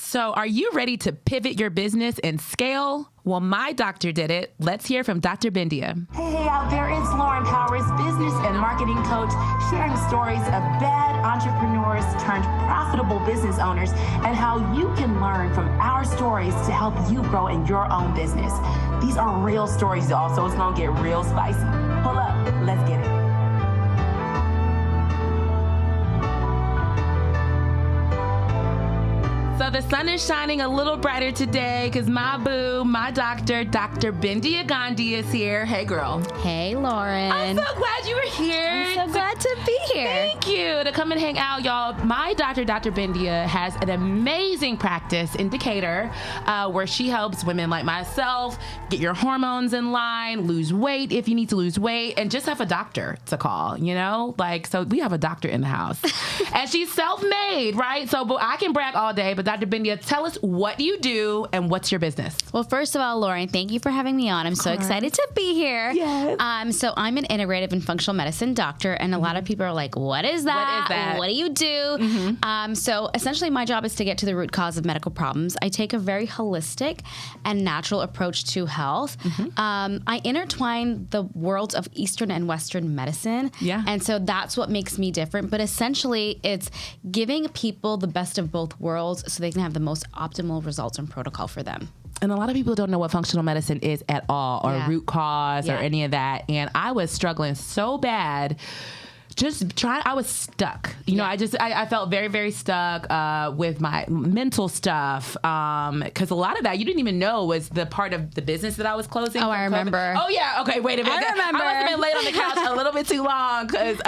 So are you ready to pivot your business and scale? Well, my doctor did it. Let's hear from Dr. Bindiya. Hey out there, it's Lauren Powers, business and marketing coach, sharing stories of bad entrepreneurs turned profitable business owners and how you can learn from our stories to help you grow in your own business. These are real stories, y'all, so it's gonna get real spicy. Pull up, let's get it. So the sun is shining a little brighter today because my boo, my doctor, Dr. Bindiya Gandhi is here. Hey, girl. Hey, Lauren. I'm so glad you were here. I'm so glad to be here. Thank you to come and hang out, y'all. My doctor, Dr. Bindiya, has an amazing practice indicator where she helps women like myself get your hormones in line, lose weight if you need to lose weight, and just have a doctor to call, you know? Like, so we have a doctor in the house. And she's self-made, right? So but I can brag all day, but Dr. Bindiya, tell us what you do and what's your business. Well, first of all, Lauren, thank you for having me on. I'm so excited to be here. Yes. So I'm an integrative and functional medicine doctor, and a lot of people are like, what is that? What is that? What do you do? So essentially my job is to get to the root cause of medical problems. I take a very holistic and natural approach to health. I intertwine the worlds of Eastern and Western medicine. Yeah. And so that's what makes me different. But essentially, it's giving people the best of both worlds so they can have the most optimal results and protocol for them. And a lot of people don't know what functional medicine is at all, or root cause, or any of that. And I was struggling so bad. I was stuck. You know, I felt very, very stuck with my mental stuff. Because a lot of that you didn't even know was the part of the business that I was closing. Oh, I remember. Oh, yeah. Okay, wait a minute. I remember. I must have been laid on the couch a little bit too long because,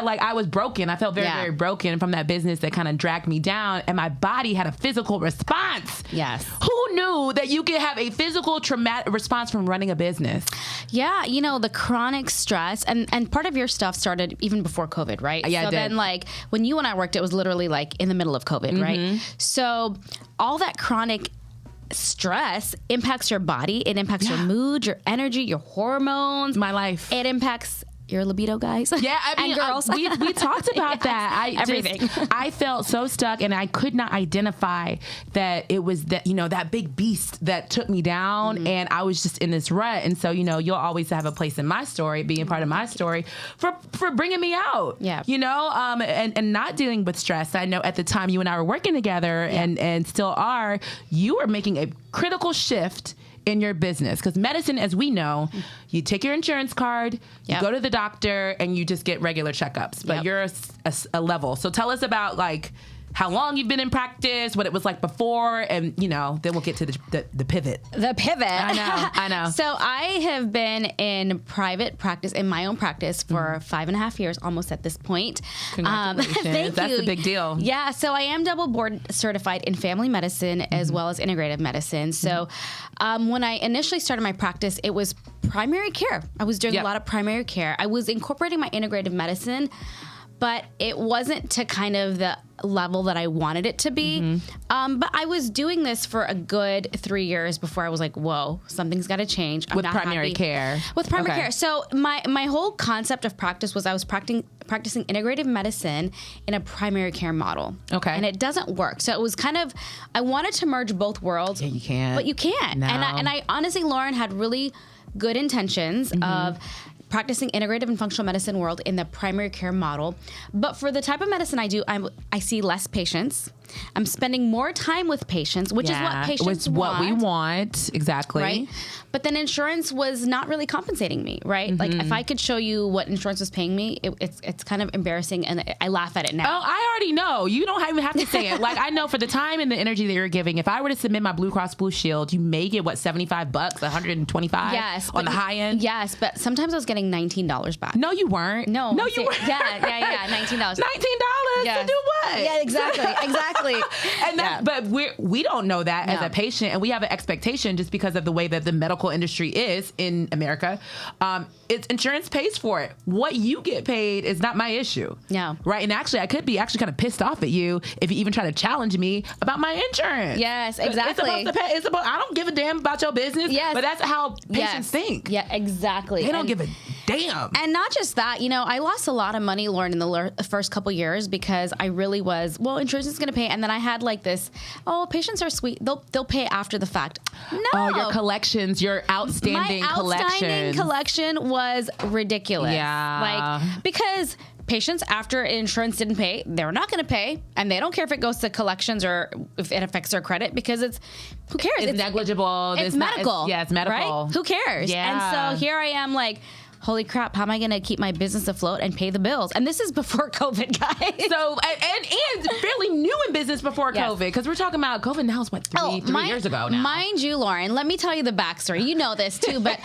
like I was broken. I felt very, very broken from that business that kind of dragged me down. And my body had a physical response. Yes. Who knew that you could have a physical traumatic response from running a business? Yeah, you know, the chronic stress and part of your stuff started even before COVID, right? Yeah, so then like when you and I worked, it was literally like in the middle of COVID, right? So all that chronic stress impacts your body. It impacts your mood, your energy, your hormones. My life. It impacts your libido, guys. Yeah, I mean, and girls. We talked about that. Everything. I felt so stuck, and I could not identify that it was that, you know, that big beast that took me down, and I was just in this rut. And so, you know, you'll always have a place in my story, being part of my story, for bringing me out. Yeah. You know, and not dealing with stress. I know at the time you and I were working together, and still are. You were making a critical shift in your business, because medicine, as we know, you take your insurance card, you go to the doctor, and you just get regular checkups. But you're a level. So tell us about like how long you've been in practice, what it was like before, and, you know, then we'll get to the pivot. The pivot. I know. So I have been in private practice, in my own practice, for 5.5 years, almost at this point. Congratulations. Thank That's you. a big deal. Yeah, so I am double board certified in family medicine as well as integrative medicine. So when I initially started my practice, it was primary care. I was doing a lot of primary care. I was incorporating my integrative medicine, but it wasn't to kind of the level that I wanted it to be. But I was doing this for a good 3 years before I was like, whoa, something's got to change. I'm With not primary happy. care. With primary care. So my whole concept of practice was I was practicing integrative medicine in a primary care model. Okay. And it doesn't work. So it was kind of, I wanted to merge both worlds. Yeah, you can't. But you can't. No. And I honestly, Lauren, had really good intentions of practicing integrative and functional medicine world in the primary care model. But for the type of medicine I do, I see less patients. I'm spending more time with patients, which is what patients want. What we want, exactly. Right? But then insurance was not really compensating me, right? Like if I could show you what insurance was paying me, it's kind of embarrassing, and I laugh at it now. Oh, I already know. You don't even have to say it. Like, I know for the time and the energy that you're giving, if I were to submit my Blue Cross Blue Shield, you may get, what, $75, $125 Yes, on the high end? Yes, but sometimes I was getting $19 back. No, you weren't. No, you weren't. Yeah, $19. $19 Yeah. to do what? Yeah, exactly. And that, but we don't know that as a patient, and we have an expectation just because of the way that the medical industry is in America. It's insurance pays for it. What you get paid is not my issue. Yeah. Right. And actually, I could be kind of pissed off at you if you even try to challenge me about my insurance. Yes, exactly. It's supposed I don't give a damn about your business. Yes. But that's how patients think. Yeah, exactly. They don't give a damn. And not just that, I lost a lot of money, Lauren, in the first couple years because I really was, insurance is going to pay. And then I had like this, patients are sweet. They'll pay after the fact. No. Oh, your collections, your outstanding collection was ridiculous. Yeah. Like, because patients, after insurance didn't pay, they're not going to pay, and they don't care if it goes to collections or if it affects their credit because who cares? It's negligible. It's medical. It's medical. Right? Who cares? Yeah. And so here I am like, holy crap, how am I going to keep my business afloat and pay the bills? And this is before COVID, guys. So, and fairly new in business before COVID, because we're talking about COVID now is what, three years ago now. Mind you, Lauren, let me tell you the backstory. You know this too, but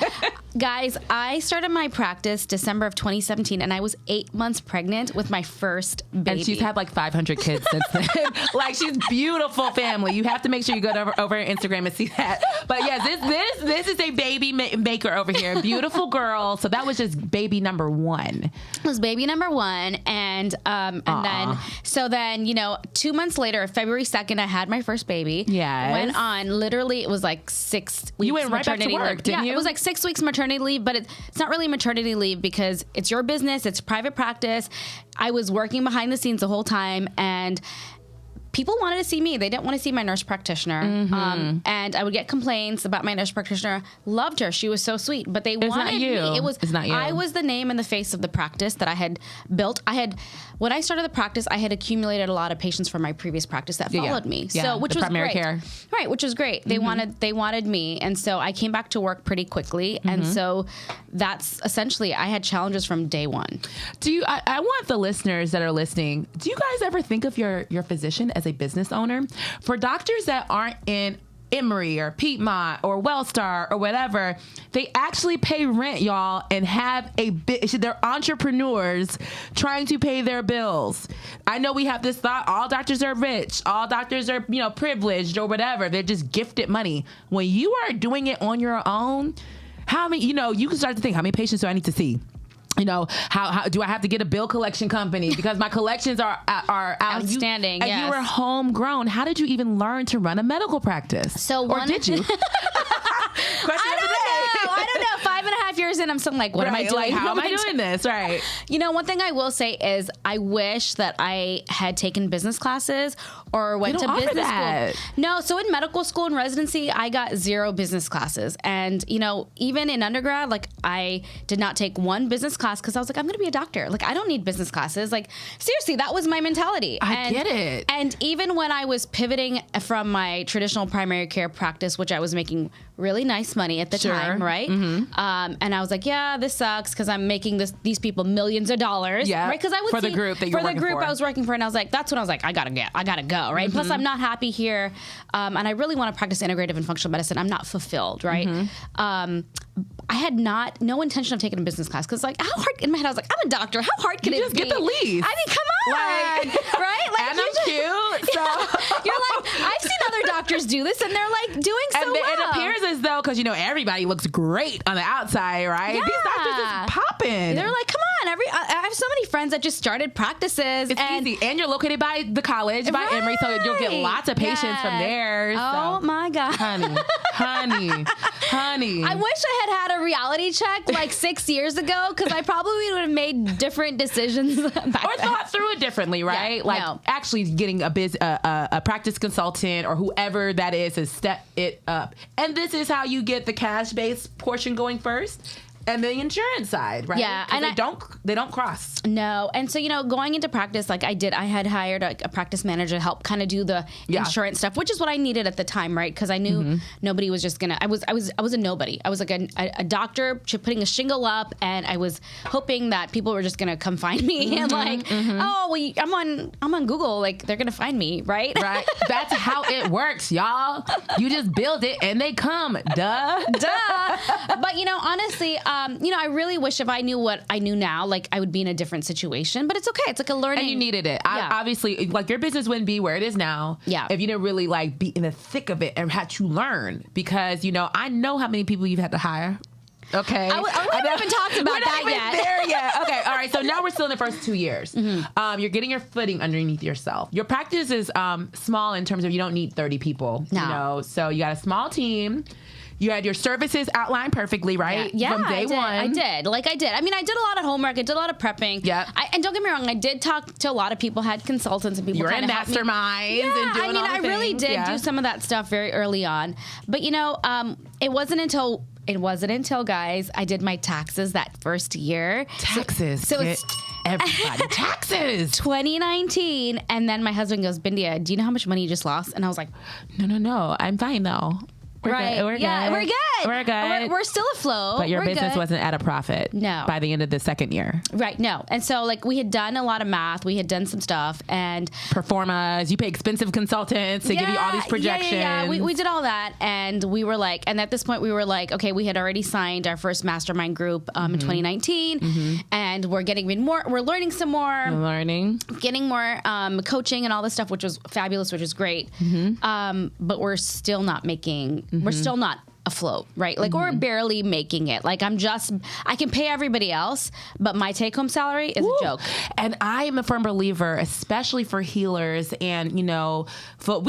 guys, I started my practice December of 2017, and I was 8 months pregnant with my first baby. And she's had like 500 kids since then. Like, she's beautiful family. You have to make sure you go over Instagram and see that. But yes, this is a baby maker over here. Beautiful girl. So that was just baby number one. It was baby number one. And then, 2 months later, February 2nd, I had my first baby. Yes. Went on, literally, it was like 6 weeks. You went right back to work, didn't you? It was like 6 weeks maternity leave, but it's not really maternity leave because it's your business, it's private practice. I was working behind the scenes the whole time, and people wanted to see me. They didn't want to see my nurse practitioner. Mm-hmm. And I would get complaints about my nurse practitioner. Loved her. She was so sweet. But they wanted me. It's not you. I was the name and the face of the practice that I had built. When I started the practice, I had accumulated a lot of patients from my previous practice that followed me. Yeah. So, which was primary great. Care. Right, which was great. They wanted me. And so I came back to work pretty quickly. And so that's essentially, I had challenges from day one. I want the listeners that are listening, do you guys ever think of your physician as a business owner? For doctors that aren't in Emory or Piedmont or Wellstar or whatever, they actually pay rent, y'all, and have they're entrepreneurs trying to pay their bills. I know we have this thought, all doctors are rich, all doctors are, privileged or whatever. They're just gifted money. When you are doing it on your own, how many, you can start to think, how many patients do I need to see? How do I have to get a bill collection company because my collections are outstanding? And you were homegrown. How did you even learn to run a medical practice? Or did you? I don't know. 5.5 years in, I'm still like, what am I doing? Like, how am I doing this? Right. One thing I will say is I wish that I had taken business classes or went to business school. No, so in medical school and residency, I got 0 business classes. And, even in undergrad, like I did not take one business class because I was like, I'm going to be a doctor. Like, I don't need business classes. Like, seriously, that was my mentality. I get it. And even when I was pivoting from my traditional primary care practice, which I was making really nice money at the time, right? Mm-hmm. And I was like, yeah, this sucks because I'm making these people millions of dollars, right? Because I would the group that you're working for. I was working for, and I was like, that's when I was like, I gotta go, right? Mm-hmm. Plus, I'm not happy here, and I really want to practice integrative and functional medicine. I'm not fulfilled, right? Mm-hmm. I had no intention of taking a business class because, like, how hard in my head I was like, I'm a doctor. How hard can it be? Just get the lease. I mean, come on, right? Like, and I'm cute. So you're like, I've seen other doctors do this, and they're like doing so well. It appears as though, because everybody looks great on the outside, right? Yeah. These doctors is popping. They're like, come on. I have so many friends that just started practices. It's easy, and you're located by the college, by Emory, so you'll get lots of patients from there. Oh my God, honey. I wish I had a reality check like 6 years ago because I probably would have made different decisions back then. Or thought through it differently, right? Actually getting a practice consultant or whoever that is to step it up. And this is how you get the cash-based portion going first. And the insurance side, right? Yeah, and they don't cross. No, and so going into practice, like I had hired a practice manager to help kind of do the insurance stuff, which is what I needed at the time, right? Because I knew nobody was just gonna. I was a nobody. I was like a doctor putting a shingle up, and I was hoping that people were just gonna come find me and I'm on Google, like they're gonna find me, right? Right. That's how it works, y'all. You just build it and they come. Duh. But honestly. I really wish if I knew what I knew now, like I would be in a different situation, but it's okay. It's like a learning. And you needed it. Yeah. Obviously, like your business wouldn't be where it is now. Yeah. If you didn't really like be in the thick of it and had to learn, because I know how many people you've had to hire. Okay. We haven't even talked about that yet. There yet. Okay. All right. So now we're still in the first 2 years. Mm-hmm. You're getting your footing underneath yourself. Your practice is small in terms of you don't need 30 people. No. So you got a small team. You had your services outlined perfectly, right? Yeah, From day one. I did. I mean, I did a lot of homework. I did a lot of prepping. Yeah. And don't get me wrong, I did talk to a lot of people, had consultants and people. You were in masterminds and doing all the I really things. did do some of that stuff very early on. But it wasn't until guys, I did my taxes that first year. Taxes. So it's everybody taxes. 2019, and then my husband goes, Bindiya, do you know how much money you just lost? And I was like, No, I'm fine though. We're good. We're good. We're still afloat. But your We're business good. wasn't at a profit. No. By the end of the second year. Right. No. And so we had done a lot of math. We had done some stuff and performas. You pay expensive consultants to give you all these projections. Yeah. We did all that. And we were and at this point we were okay, we had already signed our first mastermind group in 2019. And we're getting we're learning some more. Getting more coaching and all this stuff, which was fabulous, which was great. But we're still not making, we're still not afloat, right? We're barely making it. I can pay everybody else, but my take-home salary is a joke. And I am a firm believer, especially for healers, and we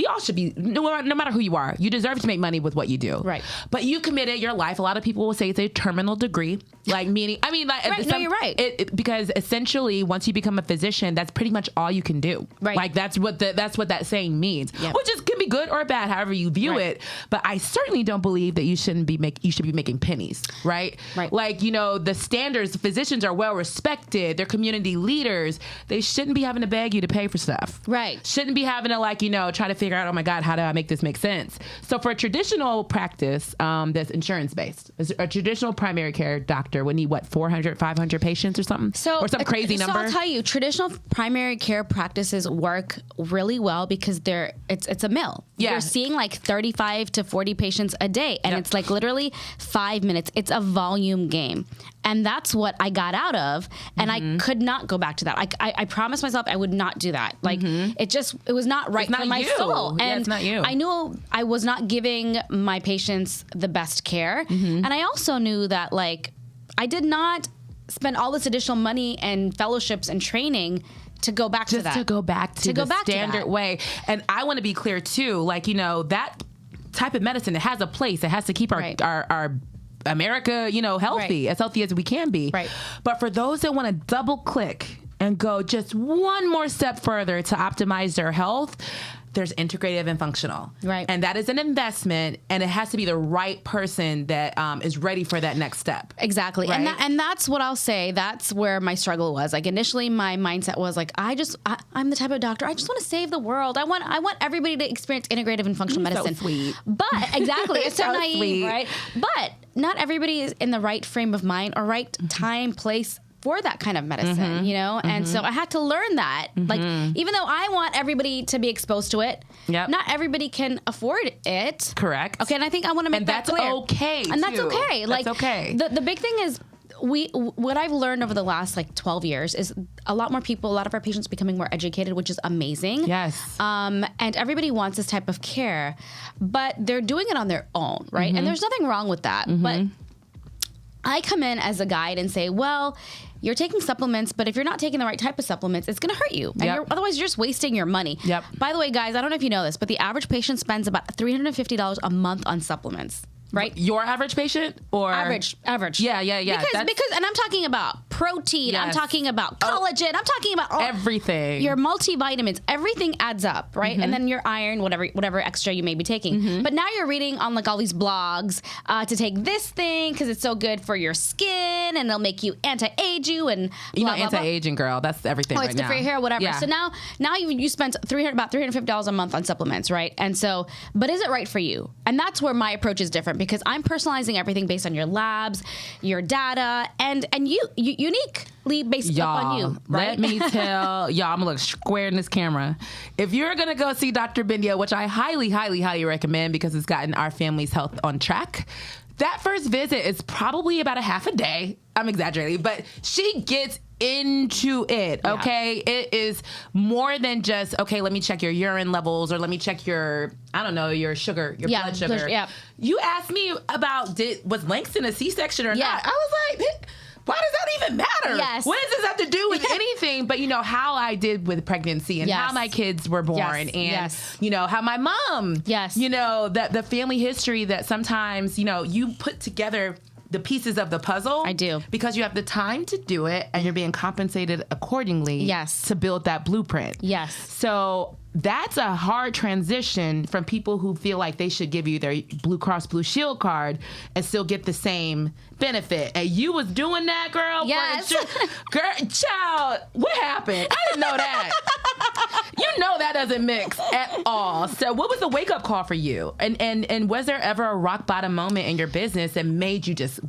all should be, no matter who you are, you deserve to make money with what you do. Right. But you committed your life. A lot of people will say it's a terminal degree, meaning, right, no, you're right. Because essentially, once you become a physician, that's pretty much all you can do. Right. That's what that saying means, which can be good or bad, however you view it. But I certainly don't believe that you should be making pennies, right? Right. The standards, physicians are well respected. They're community leaders. They shouldn't be having to beg you to pay for stuff. Right. Shouldn't be having to try to figure out, oh my God, how do I make this make sense? So for a traditional practice that's insurance based, a traditional primary care doctor would need 400, 500 patients or something? Or some crazy number? So I'll tell you, traditional primary care practices work really well because it's a mill. Yeah. You're seeing 35 to 40 patients a day, and it's literally 5 minutes. It's a volume game. And that's what I got out of. And I could not go back to that. I promised myself I would not do that. It was not right for my soul. And it's not you. I knew I was not giving my patients the best care. And I also knew that I did not spend all this additional money and fellowships and training to go back to that. To go back to the standard way. And I want to be clear too, that type of medicine, it has a place. It has to keep our America, healthy, as healthy as we can be. Right. But for those that want to double click and go just one more step further to optimize their health, there's integrative and functional. Right. And that is an investment, and it has to be the right person that is ready for that next step. Exactly. Right? And that's what I'll say. That's where my struggle was. Initially my mindset was I'm the type of doctor, I just want to save the world. I want everybody to experience integrative and functional medicine. So sweet. But exactly. It's so naive, sweet. right? But not everybody is in the right frame of mind or right time, place for that kind of medicine, And so I had to learn that. Even though I want everybody to be exposed to it, not everybody can afford it. Correct. Okay, and I think I want to make that clear. And that's okay, And that's okay. That's okay. The big thing is, what I've learned over the last 12 years is a lot of our patients becoming more educated, which is amazing. Yes. And everybody wants this type of care, but they're doing it on their own, right? And there's nothing wrong with that. But I come in as a guide and say, well, you're taking supplements, but if you're not taking the right type of supplements, it's going to hurt you. And otherwise, you're just wasting your money. Yep. By the way, guys, I don't know if you know this, but the average patient spends about $350 a month on supplements. Right? Your average patient or average. Yeah. Because and I'm talking about protein, Yes. I'm talking about collagen, I'm talking about everything. Your multivitamins, everything adds up, right? And then your iron, whatever extra you may be taking. But now you're reading on all these blogs to take this thing because it's so good for your skin and it'll make you anti-age you and blah, blah, anti-aging girl. That's everything. it's good for your hair, whatever. Yeah. So now you spent about $350 a month on supplements, right? And so, but is it right for you? And that's where my approach is different because I'm personalizing everything based on your labs, your data, and you uniquely based upon you. Right? Let me tell y'all, I'm gonna look square in this camera. If you're gonna go see Dr. Bindiya, which I highly, highly, highly recommend because it's gotten our family's health on track, that first visit is probably about a half a day. I'm exaggerating, but she gets into it, okay? Yeah. It is more than just, okay, let me check your urine levels or let me check your, your sugar, your blood sugar. Yeah. You asked me about, was Langston a C-section or not? I was like, why does that even matter? Yes. What does this have to do with anything? But, how I did with pregnancy and how my kids were born and, how my mom, that the family history that sometimes, you put together the pieces of the puzzle. I do. Because you have the time to do it and you're being compensated accordingly to build that blueprint. Yes. So that's a hard transition from people who feel like they should give you their Blue Cross Blue Shield card and still get the same benefit. And you was doing that, girl? Yes. Girl, child, what happened? I didn't know that. That doesn't mix at all. So what was the wake-up call for you? And was there ever a rock bottom moment in your business that made you just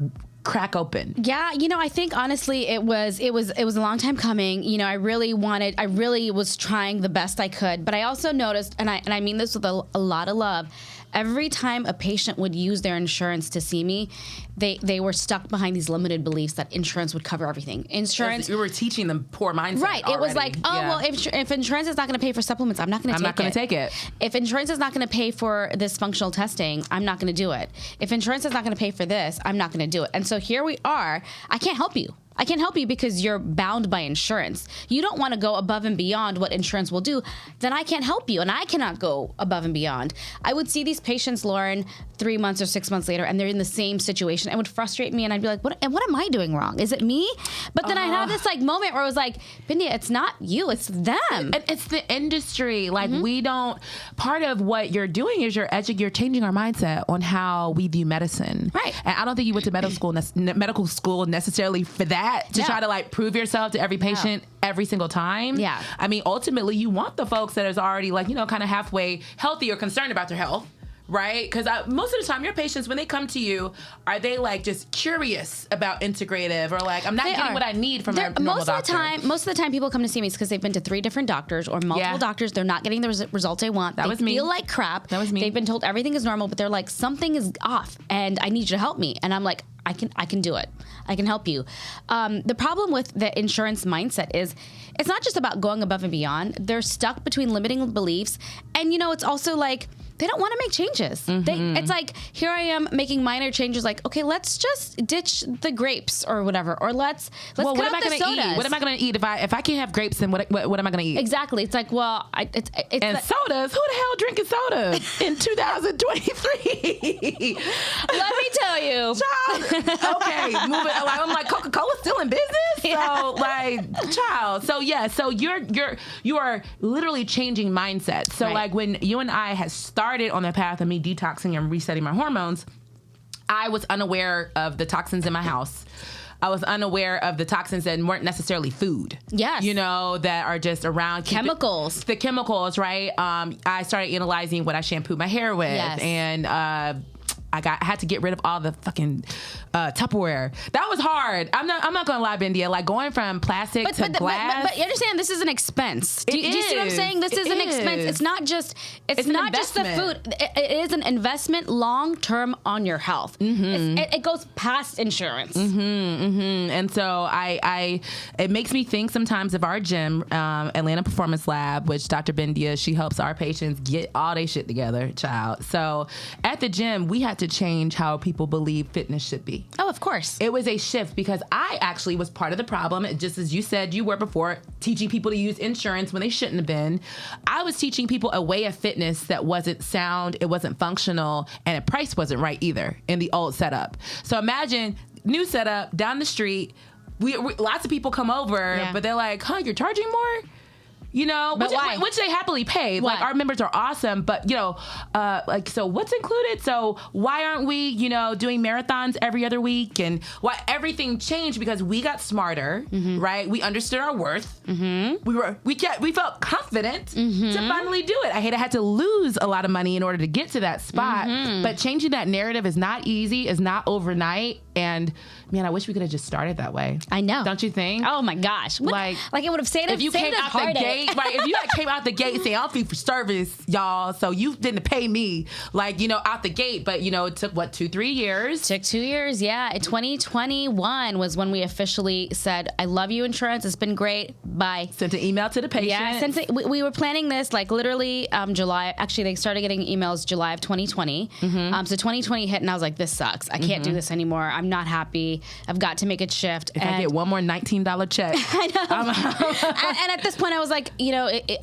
crack open? Yeah, I think honestly it was a long time coming. I really was trying the best I could, but I also noticed, and I mean this with a lot of love, every time a patient would use their insurance to see me, they were stuck behind these limited beliefs that insurance would cover everything. Insurance. You were teaching them poor mindset. Right. Already. It was like, well, if insurance is not going to pay for supplements, I'm not going to take it. If insurance is not going to pay for this functional testing, I'm not going to do it. If insurance is not going to pay for this, I'm not going to do it. And so here we are. I can't help you. I can't help you because you're bound by insurance. You don't want to go above and beyond what insurance will do, then I can't help you, and I cannot go above and beyond. I would see these patients, Lauren, 3 months or 6 months later, and they're in the same situation. It would frustrate me, and I'd be like, what am I doing wrong? Is it me? But then I'd have this moment where I was like, Bindiya, it's not you, it's them. And it's the industry. Like, we don't, part of what you're doing is you're changing our mindset on how we view medicine. Right. And I don't think you went to medical school necessarily for that. To try to prove yourself to every patient every single time. Yeah. I mean, ultimately, you want the folks that is already kind of halfway healthy or concerned about their health. Right? Because most of the time, your patients, when they come to you, are they just curious about integrative or I'm not getting what I need from a normal doctor? Most of the time, people come to see me because they've been to 3 different doctors or multiple doctors. They're not getting the results they want. They feel like crap. That was me. They've been told everything is normal, but they're like, something is off, and I need you to help me. And I'm like, I can do it. I can help you. The problem with the insurance mindset is it's not just about going above and beyond. They're stuck between limiting beliefs. And, it's also they don't want to make changes. It's like, here I am making minor changes. Okay, let's just ditch the grapes or whatever, or let's what cut am I out the sodas. Eat? What am I going to eat if I can't have grapes? Then what am I going to eat? Exactly. It's like, well, it's sodas. Who the hell drinking soda in 2023? Let me tell you, child. Okay, moving. I'm like, Coca-Cola's still in business. So child. So so you are literally changing mindsets. So when you and I had started on the path of me detoxing and resetting my hormones, I was unaware of the toxins in my house. I was unaware of the toxins that weren't necessarily food. Yes. That are just around. Chemicals. The chemicals, right? I started analyzing what I shampooed my hair with. Yes. And I had to get rid of all the fucking Tupperware. That was hard. I'm not gonna lie, Bindiya. Going from plastic to glass. But you understand, this is an expense. Do you see what I'm saying? This is an expense. It's not just the food. It is an investment long term on your health. It goes past insurance. And so it makes me think sometimes of our gym, Atlanta Performance Lab, which Dr. Bindiya, she helps our patients get all their shit together, child. So at the gym, we had to change how people believe fitness should be. Oh, of course. It was a shift because I actually was part of the problem, just as you said you were before, teaching people to use insurance when they shouldn't have been. I was teaching people a way of fitness that wasn't sound, it wasn't functional, and the price wasn't right either in the old setup. So imagine, new setup, down the street, we lots of people come over, but they're like, you're charging more? Which they happily pay. Why? Our members are awesome, but so what's included? So why aren't we, doing marathons every other week? And why everything changed because we got smarter, right? We understood our worth. We felt confident to finally do it. I had to lose a lot of money in order to get to that spot, but changing that narrative is not easy, is not overnight. And man, I wish we could have just started that way. I know. Don't you think? Oh my gosh. Like it would have saved us. If you came out the gate gate, right? If you like came out the gate saying, I'm fee for service, y'all, so you didn't pay me, like, out the gate. But, it took, 2-3 years? Took 2 years, yeah. 2021 was when we officially said, I love you, insurance. It's been great. Bye. Sent an email to the patient. Yeah, we were planning this, like, literally July. Actually, they started getting emails July of 2020. So 2020 hit, and I was like, this sucks. I can't do this anymore. I'm not happy. I've got to make a shift. If I get one more $19 check. I know. And at this point, I was like,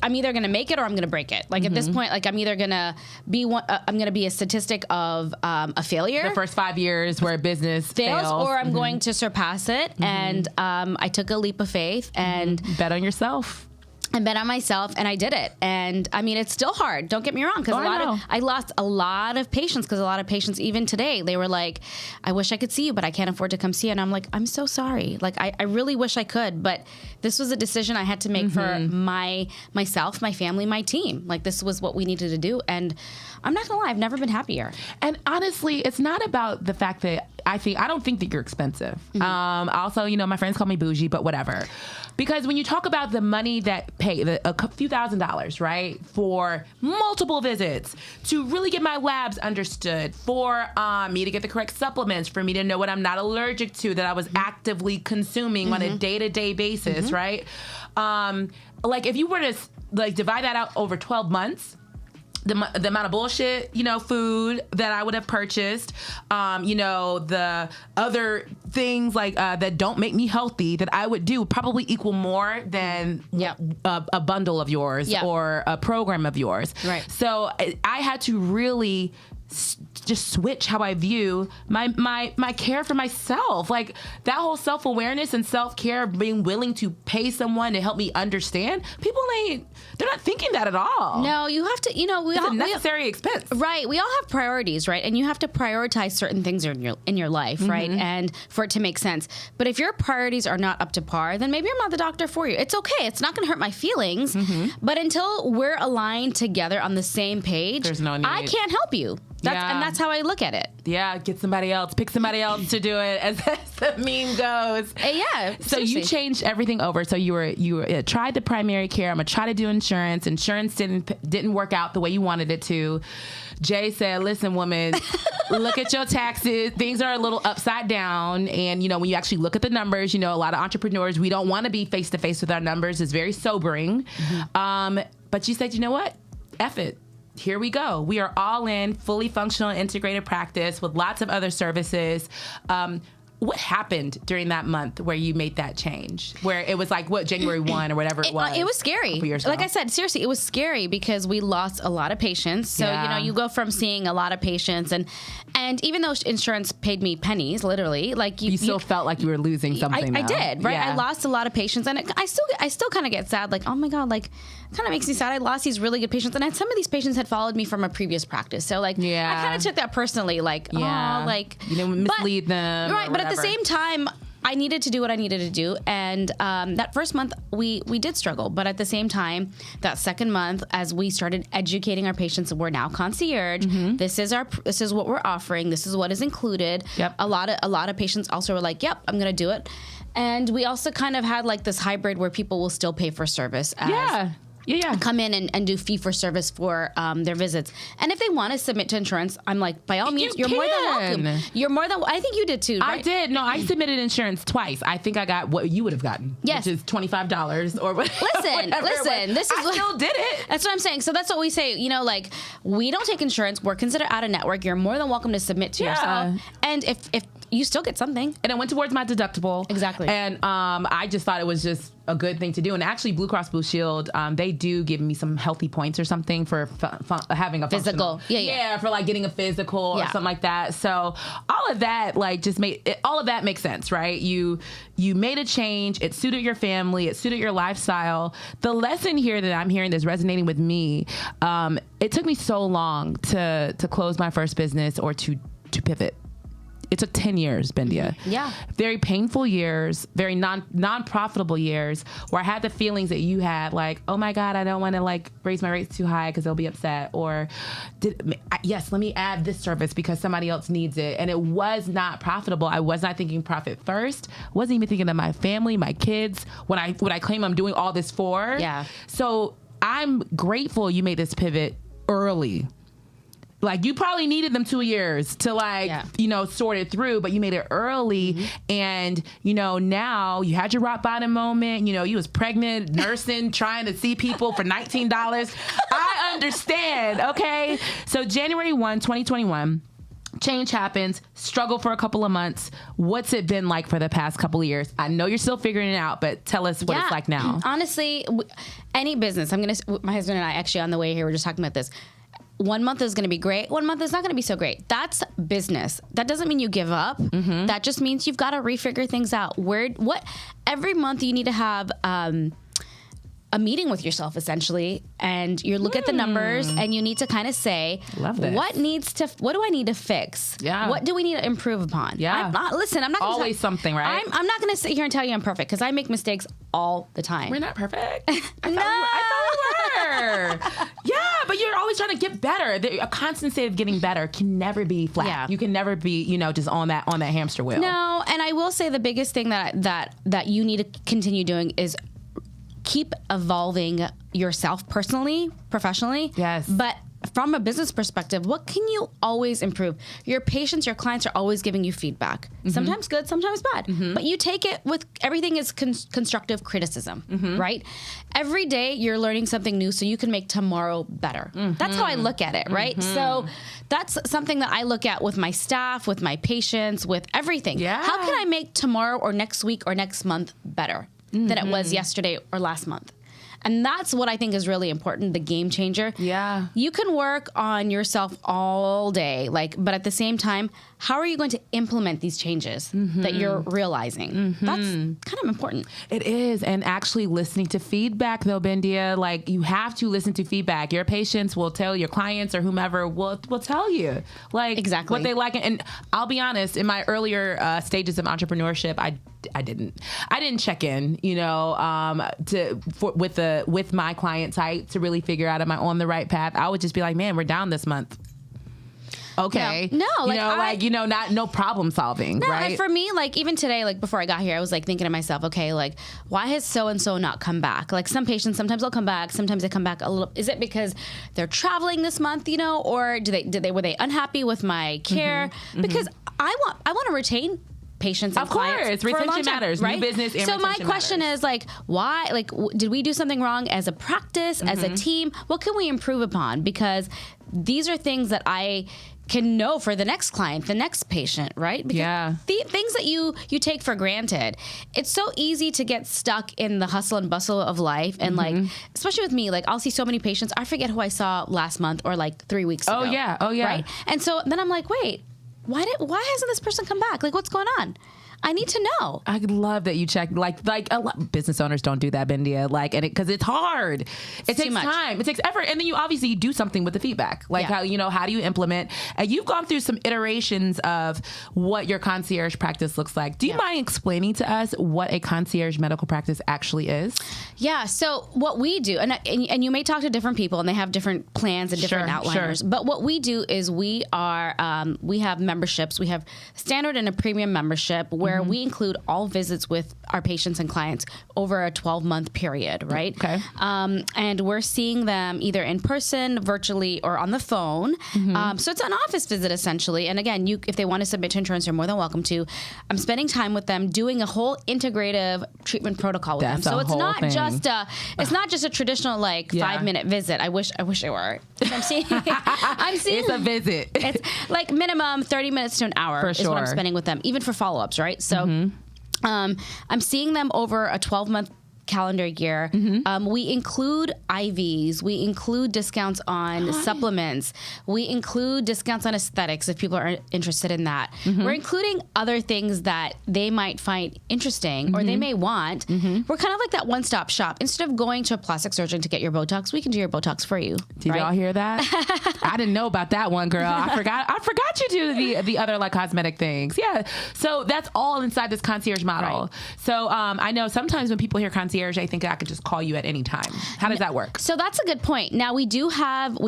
I'm either going to make it or I'm going to break it. Like, at this point, like, I'm either going to be I'm going to be a statistic of a failure. The first 5 years where a business fails. Or I'm going to surpass it. And I took a leap of faith and bet on yourself. I bet on myself, and I did it. And I mean, it's still hard. Don't get me wrong, because I lost a lot of patients. Because a lot of patients, even today, they were like, "I wish I could see you, but I can't afford to come see you." And I'm like, "I'm so sorry. Like, I really wish I could, but this was a decision I had to make for myself, my family, my team. Like, this was what we needed to do." And I'm not gonna lie, I've never been happier. And honestly, it's not about the fact that I don't think that you're expensive. Also, my friends call me bougie, but whatever. Because when you talk about the money that pay a few $1,000s, right, for multiple visits to really get my labs understood, for me to get the correct supplements, for me to know what I'm not allergic to, that I was actively consuming on a day-to-day basis, right? Like, if you were to divide that out over 12 months, the amount of bullshit, food that I would have purchased, the other things that don't make me healthy that I would do probably equal more than a bundle of yours or a program of yours. Right. So I had to really just switch how I view my care for myself. Like, that whole self-awareness and self-care, being willing to pay someone to help me understand, they're not thinking that at all. No, you have to, it's a necessary expense. Right. We all have priorities, right? And you have to prioritize certain things in your life, right? And for it to make sense. But if your priorities are not up to par, then maybe I'm not the doctor for you. It's okay. It's not going to hurt my feelings. But until we're aligned together on the same page, there's no need. I can't help you. And that's how I look at it. Yeah, get somebody else. Pick somebody else to do it, as the meme goes. Yeah. So you changed everything over. So you tried the primary care. I'm gonna try to do insurance. Insurance didn't work out the way you wanted it to. Jay said, "Listen, woman, look at your taxes. Things are a little upside down. And when you actually look at the numbers, a lot of entrepreneurs, we don't want to be face to face with our numbers. It's very sobering. But you said, you know what? F it. Here we go. We are all in, fully functional, integrated practice with lots of other services. What happened during that month where you made that change? Where it was like, January 1 or whatever it was? It was scary. Like I said, seriously, it was scary because we lost a lot of patients. So, you go from seeing a lot of patients and even though insurance paid me pennies, literally, like you still felt like you were losing something. I did, right? Yeah. I lost a lot of patients and I still kind of get sad. Like, oh my God, like, kind of makes me sad. I lost these really good patients. And some of these patients had followed me from a previous practice. So, like, I kind of took that personally. Like, you didn't mislead them. Right. But at the same time, I needed to do what I needed to do. And that first month, we did struggle. But at the same time, that second month, as we started educating our patients, we're now concierge. This is what we're offering. This is what is included. Yep. A lot of patients also were like, yep, I'm going to do it. And we also kind of had like this hybrid where people will still pay for service. Come in and do fee for service for their visits. And if they want to submit to insurance, I'm like, by all means, you're more than welcome. You're more than. I think you did too, right? I did. No, I submitted insurance twice. I think I got what you would have gotten, which is $25 or whatever. Listen. This is I still did it. That's what I'm saying. So that's what we say. Like, we don't take insurance. We're considered out of network. You're more than welcome to submit to yourself. And if you still get something, and it went towards my deductible. Exactly. And I just thought it was just a good thing to do. And actually, Blue Cross Blue Shield, they do give me some healthy points or something for having a physical. Yeah, for like getting a physical or something like that. So all of that, like, just all of that makes sense, right? You made a change. It suited your family. It suited your lifestyle. The lesson here that I'm hearing that's resonating with me, it took me so long to close my first business or to pivot. it took 10 years, Bindiya. Yeah. Very painful years, very non-profitable years where I had the feelings that you had, like, oh my God, I don't want to like raise my rates too high because they'll be upset. Or yes, let me add this service because somebody else needs it. And it was not profitable. I was not thinking profit first. Wasn't even thinking of my family, my kids, what I claim I'm doing all this for. Yeah. So I'm grateful you made this pivot early. Like, you probably needed them 2 years to sort it through, but you made it early. And, now you had your rock bottom moment. You was pregnant, nursing, trying to see people for $19. I understand. Okay. So January 1, 2021, change happens, struggle for a couple of months. What's it been like for the past couple of years? I know you're still figuring it out, but tell us what it's like now. Honestly, any business, my husband and I actually on the way here, we're just talking about this. 1 month is going to be great. 1 month is not going to be so great. That's business. That doesn't mean you give up. Mm-hmm. That just means you've got to refigure things out. Every month you need to have a meeting with yourself, essentially, and you look at the numbers and you need to kind of say, love this. What do I need to fix? Yeah. What do we need to improve upon? Yeah. I'm not gonna always something, right? I'm not going to sit here and tell you I'm perfect because I make mistakes all the time. We're not perfect. I thought we were. Yeah, but you're always trying to get better. A constant state of getting better can never be flat. Yeah. You can never be, just on that hamster wheel. No, and I will say the biggest thing that you need to continue doing is keep evolving yourself personally, professionally. Yes. But from a business perspective, what can you always improve? Your patients, your clients are always giving you feedback. Mm-hmm. Sometimes good, sometimes bad. Mm-hmm. But you take it with everything is constructive criticism, right? Every day you're learning something new so you can make tomorrow better. Mm-hmm. That's how I look at it, right? Mm-hmm. So that's something that I look at with my staff, with my patients, with everything. Yeah. How can I make tomorrow or next week or next month better than it was yesterday or last month? And that's what I think is really important, the game changer. Yeah. You can work on yourself all day, but at the same time, how are you going to implement these changes that you're realizing? Mm-hmm. That's kind of important. It is. And actually listening to feedback, though, Bindiya, you have to listen to feedback. Your patients will tell your clients or whomever will tell you exactly what they like. And I'll be honest, in my earlier stages of entrepreneurship, I didn't check in, with my client type to really figure out am I on the right path. I would just be like, man, we're down this month. Okay. No, no problem solving, right? For me, even today, before I got here, I was thinking to myself, okay, why has so-and-so not come back? Some patients, sometimes they'll come back, sometimes they come back a little. Is it because they're traveling this month, or were they unhappy with my care? Mm-hmm. Because I want to retain patients and clients. Of course, retention matters. Right? New business and so retention my question matters. is why? Did we do something wrong as a practice, as a team? What can we improve upon? Because these are things that I can know for the next client, the next patient, right? Because the things that you take for granted. It's so easy to get stuck in the hustle and bustle of life, and especially with me, I'll see so many patients, I forget who I saw last month or 3 weeks ago. Oh yeah. Right? And so then I'm like, wait. Why hasn't this person come back? What's going on? I need to know. I love that you check. A lot business owners don't do that, Bindiya. Because it's hard. It takes time. It takes effort, and then you do something with the feedback. How do you implement? And you've gone through some iterations of what your concierge practice looks like. Do you mind explaining to us what a concierge medical practice actually is? Yeah. So what we do, and you may talk to different people, and they have different plans and different outliners. Sure. But what we do is we have memberships. We have standard and a premium membership where we include all visits with our patients and clients over a 12-month period, right? Okay. And we're seeing them either in person, virtually, or on the phone. Mm-hmm. So it's an office visit, essentially. And again, if they want to submit to insurance, you're more than welcome to. I'm spending time with them, doing a whole integrative treatment protocol with them. So it's not just a traditional 5-minute visit. I wish it were. I'm seeing it's a visit. It's minimum 30 minutes to an hour is what I'm spending with them, even for follow-ups, right? So I'm seeing them over a 12-month calendar year, we include IVs, we include discounts on supplements, we include discounts on aesthetics if people are interested in that. We're including other things that they might find interesting or they may want. We're kind of like that one-stop shop. Instead of going to a plastic surgeon to get your Botox, we can do your Botox for you. Did y'all hear that? I didn't know about that one, girl. I forgot you do the other like cosmetic things. Yeah. So that's all inside this concierge model. Right. So I know sometimes when people hear concierge, they think I could just call you at any time. How does that work? So that's a good point. Now we do have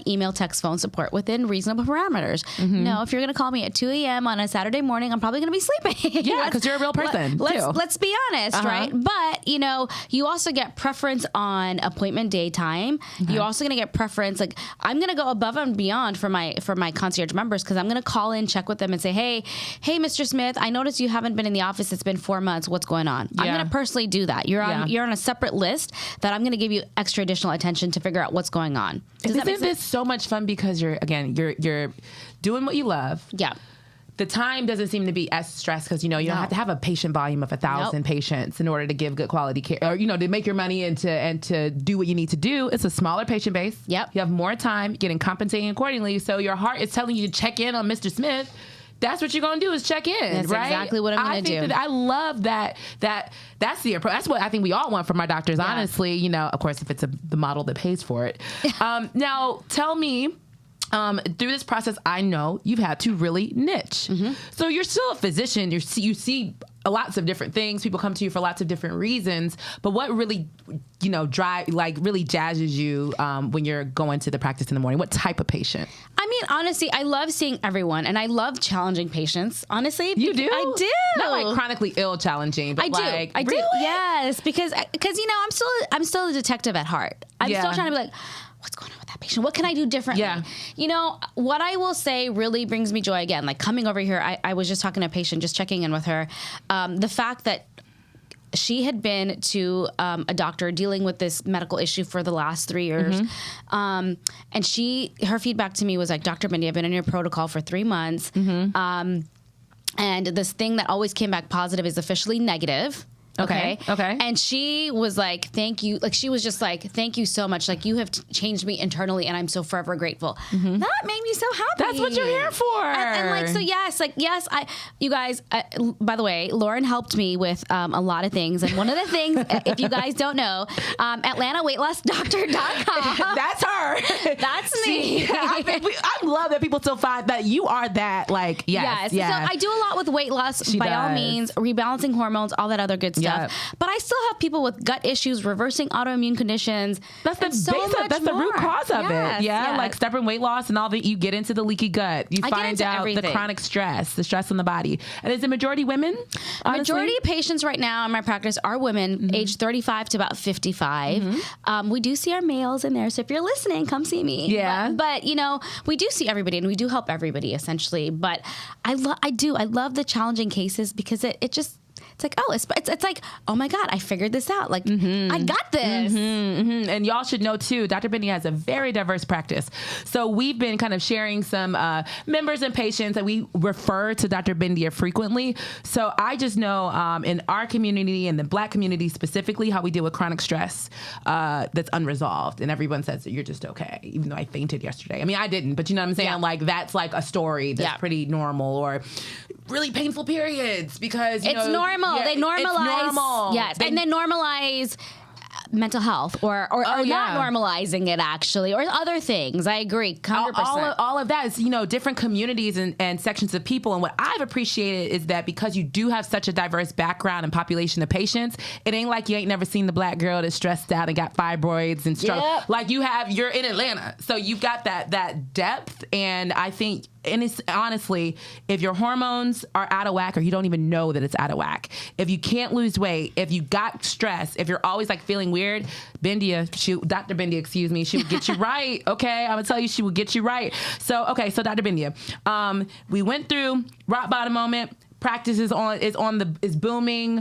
email, text, phone support within reasonable parameters. No, if you're going to call me at 2 a.m. on a Saturday morning, I'm probably going to be sleeping. Yeah, because you're a real person. Let's be honest, right? But you also get preference on appointment day time. You're also going to get preference. Like I'm going to go above and beyond for my concierge members because I'm going to call in, check with them, and say, hey, Mr. Smith, I noticed you haven't been in the office. It's been 4 months. What's going on? I'm going to personally do that. You're on a separate list that I'm going to give you extra additional attention to figure out what's going on. Isn't this so much fun because you're doing what you love? Yeah. The time doesn't seem to be as stressed because, you don't have to have a patient volume of 1,000 patients in order to give good quality care or, to make your money and to do what you need to do. It's a smaller patient base. Yep. You have more time, getting compensating accordingly. So your heart is telling you to check in on Mr. Smith. That's what you're going to do is check in, That's right? exactly what I'm going to do. I love that that's the approach. That's what I think we all want from our doctors, honestly. Of course, if it's the model that pays for it. Now, tell me, through this process, I know you've had to really niche. So you're still a physician. You see lots of different things. People come to you for lots of different reasons. But what really, really jazzes you when you're going to the practice in the morning? What type of patient? I mean, honestly, I love seeing everyone, and I love challenging patients. Honestly, you do. I do. Not like chronically ill challenging, but I do. Yes, because I'm still a detective at heart. I'm still trying to be like, what's going on with that patient? What can I do differently? Yeah. What I will say really brings me joy again. Like coming over here, I was just talking to a patient, just checking in with her. The fact that she had been to a doctor dealing with this medical issue for the last 3 years. And her feedback to me was like, Dr. Bindiya, I've been in your protocol for 3 months. And this thing that always came back positive is officially negative. Okay. And she was like, thank you. Like, she was just like, thank you so much. Like, you have changed me internally, and I'm so forever grateful. That made me so happy. That's what you're here for. And you guys, by the way, Lauren helped me with a lot of things. And one of the things, if you guys don't know, AtlantaWeightLossDoctor.com. That's her. That's me. I love that people still find that you are that, like, yes. So I do a lot with weight loss, all means, rebalancing hormones, all that other good stuff. But I still have people with gut issues, reversing autoimmune conditions. That's the the root cause of it. Yeah, like stubborn weight loss and all that. You get into the leaky gut. You find out the chronic stress, the stress on the body. And is the majority women? Honestly? Majority of patients right now in my practice are women, age 35 to about 55. We do see our males in there, so if you're listening, come see me. Yeah. But we do see everybody, and we do help everybody essentially. But I love the challenging cases because it's like, it's like, oh my God, I figured this out. Like, I got this. And y'all should know too, Dr. Bindiya has a very diverse practice. So we've been kind of sharing some members and patients that we refer to Dr. Bindiya frequently. So I just know in our community and the Black community specifically, how we deal with chronic stress that's unresolved. And everyone says that you're just okay, even though I fainted yesterday. I mean, I didn't, but you know what I'm saying? Like, that's like a story that's pretty normal. Or really painful periods because, it's normal. Yeah, they normalize. It's normal. Yes. And they normalize mental health or not normalizing it actually, or other things. I agree 100%. All of that is, different communities and sections of people. And what I've appreciated is that because you do have such a diverse background and population of patients, it ain't like you ain't never seen the Black girl that's stressed out and got fibroids and struggle. Yep. Like you're in Atlanta. So you've got that depth. And I think, and it's honestly, if your hormones are out of whack or you don't even know that it's out of whack, if you can't lose weight, if you got stress, if you're always like feeling weird, Dr. Bindiya, she would get you right. Okay. I'm gonna tell you, she will get you right. So Dr. Bindiya, we went through rock bottom moment. Practice is booming.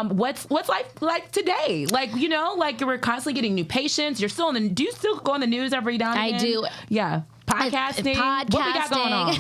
What's life like today? Like, we're constantly getting new patients. You're still do you still go on the news every now and again? I do. Yeah. Podcasting. What we got going on?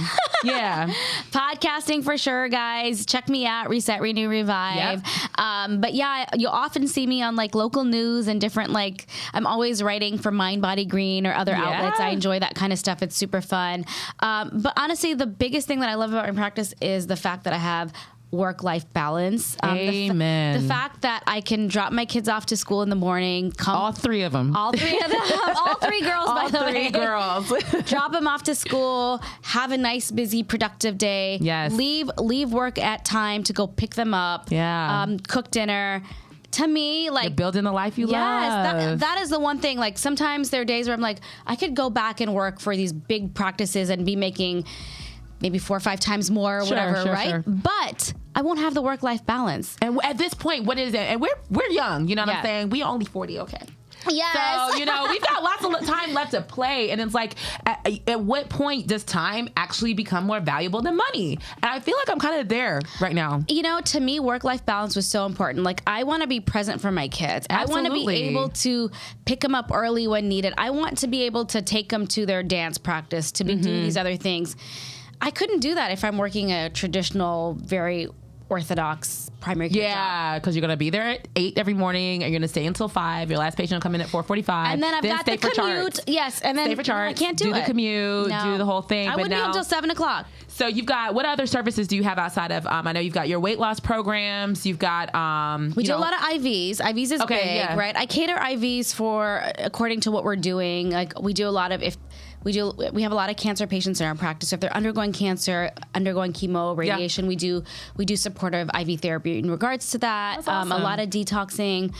Yeah. Podcasting for sure, guys. Check me out, Reset, Renew, Revive. Yep. But yeah, you'll often see me on like local news and different, like, I'm always writing for Mind, Body, Green or other outlets. I enjoy that kind of stuff. It's super fun. But honestly, the biggest thing that I love about my practice is the fact that I have work-life balance. Amen. The fact that I can drop my kids off to school in the morning. All three of them. All three of them. All three girls, by the way. All three girls. Drop them off to school. Have a nice, busy, productive day. Yes. Leave work at time to go pick them up. Yeah. Cook dinner. To me, like, you're building the life you love. That is the one thing. Like, sometimes there are days where I'm like, I could go back and work for these big practices and be making maybe 4 or 5 times more or whatever, right? Sure. But I won't have the work-life balance. And at this point, what is it? And we're young, you know what I'm saying? We only 40, okay. Yes. So, we've got lots of time left to play. And it's like, at what point does time actually become more valuable than money? And I feel like I'm kind of there right now. To me, work-life balance was so important. Like, I want to be present for my kids. Absolutely. I want to be able to pick them up early when needed. I want to be able to take them to their dance practice, to be doing these other things. I couldn't do that if I'm working a traditional, very orthodox primary care job. Yeah, because you're going to be there at 8 every morning, and you're going to stay until 5. Your last patient will come in at 4:45. And then I've got the commute. Charts. Yes, and then stay for charts. I can't do the commute, do the whole thing. I wouldn't be until 7 o'clock. So you've got, what other services do you have outside of, I know you've got your weight loss programs, you've got, we do a lot of IVs. IVs is big, right? I cater IVs for, according to what we're doing. Like, we do a lot of, we have a lot of cancer patients in our practice. If they're undergoing cancer, undergoing chemo, radiation, we do supportive IV therapy in regards to that. That's awesome. A lot of detoxing,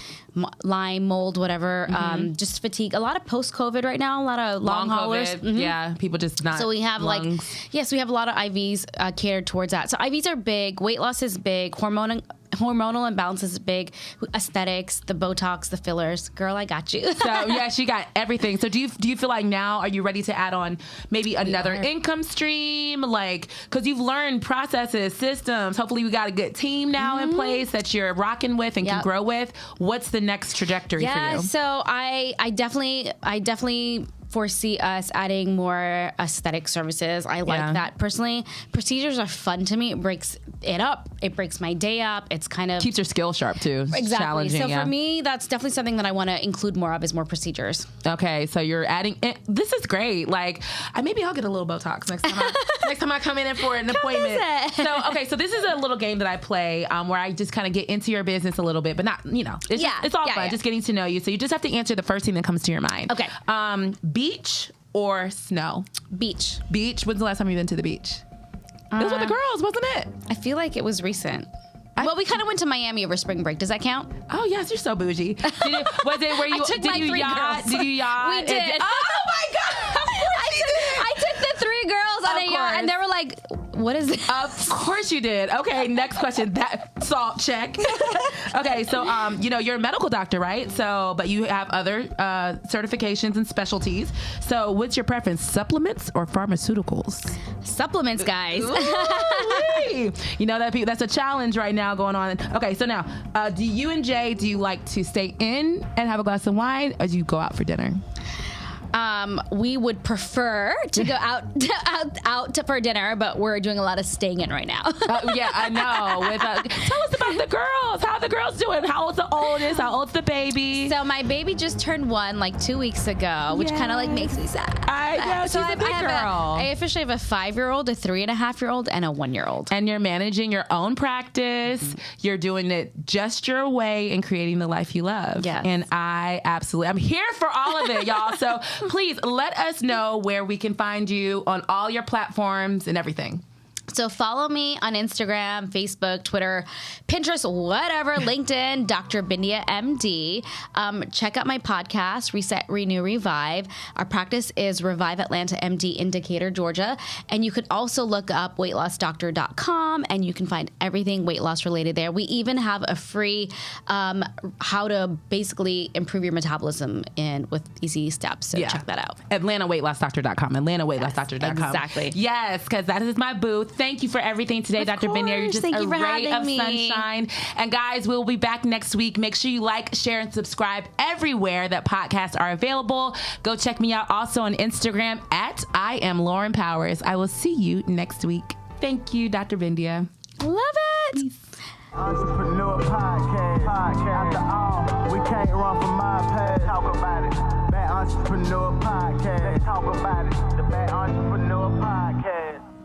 Lyme, mold, whatever, just fatigue. A lot of post-COVID right now, a lot of long haulers. Yeah, people just not. So we have lungs. we have a lot of IVs catered towards that. So IVs are big. Weight loss is big. Hormonal imbalance is big. Aesthetics, the Botox, the fillers. Girl, I got you. So yeah, she got everything. So do you feel like now, are you ready to add on maybe another income stream? Like, because you've learned processes, systems. Hopefully we got a good team now in place that you're rocking with and can grow with. What's the next trajectory for you? Yeah, so I definitely foresee us adding more aesthetic services. I like that personally. Procedures are fun to me. It breaks it up. It breaks my day up. It's kind of keeps your skill sharp too. Exactly. Challenging, so for me, that's definitely something that I want to include more of, is more procedures. Okay, so you're adding. This is great. Like, maybe I'll get a little Botox next time I come in for an appointment. So this is a little game that I play where I just kind of get into your business a little bit, but not, it's all fun, just getting to know you. So you just have to answer the first thing that comes to your mind. Okay. Beach or snow? Beach. Beach. When's the last time you've been to the beach? It was with the girls, wasn't it? I feel like it was recent. Well, we kind of went to Miami over spring break. Does that count? Oh, yes. You're so bougie. Was it where you I took did my you 3 yacht? girls. Did you yacht? We did. Oh, my God. Of course you did. I took the 3 girls on a yacht, and they were like, what is this? Of course you did. Okay, next question. That salt check. Okay, so you're a medical doctor, right? So, but you have other certifications and specialties. So, what's your preference, supplements or pharmaceuticals? Supplements, guys. Ooh, that's a challenge right now going on. Okay, so now, do you and Jay, do you like to stay in and have a glass of wine, or do you go out for dinner? We would prefer to go out for dinner, but we're doing a lot of staying in right now. Yeah, I know. Tell us about the girls. How are the girls doing? How old's the oldest? How old's the baby? So my baby just turned 1 like 2 weeks ago, which kind of makes me sad. I know. She's a big girl. I officially have a 5-year-old, a 3.5-year-old, and a 1-year-old. And you're managing your own practice. You're doing it just your way and creating the life you love. Yes. And I'm here for all of it, y'all. So please let us know where we can find you on all your platforms and everything. So follow me on Instagram, Facebook, Twitter, Pinterest, whatever, LinkedIn, Dr. Bindiya MD. Check out my podcast, Reset, Renew, Revive. Our practice is Revive Atlanta MD in Decatur, Georgia. And you could also look up weightlossdoctor.com, and you can find everything weight loss related there. We even have a free how to basically improve your metabolism with easy steps. So check that out. AtlantaWeightLossDoctor.com. AtlantaWeightLossDoctor.com. Exactly. Yes, because that is my booth. thank you for everything today, Dr. Bindiya. You're just Thank you a for ray of having me. sunshine. And guys, we'll be back next week. Make sure you like, share, and subscribe everywhere that podcasts are available. Go check me out also on Instagram at I am Lauren Powers. I will see you next week. Thank you, Dr. Bindiya. Love it. Peace. Entrepreneur podcast. After all, we can't run from my past. Talk about it. Bad Entrepreneur podcast. Let's talk about it. The Bad Entrepreneur podcast.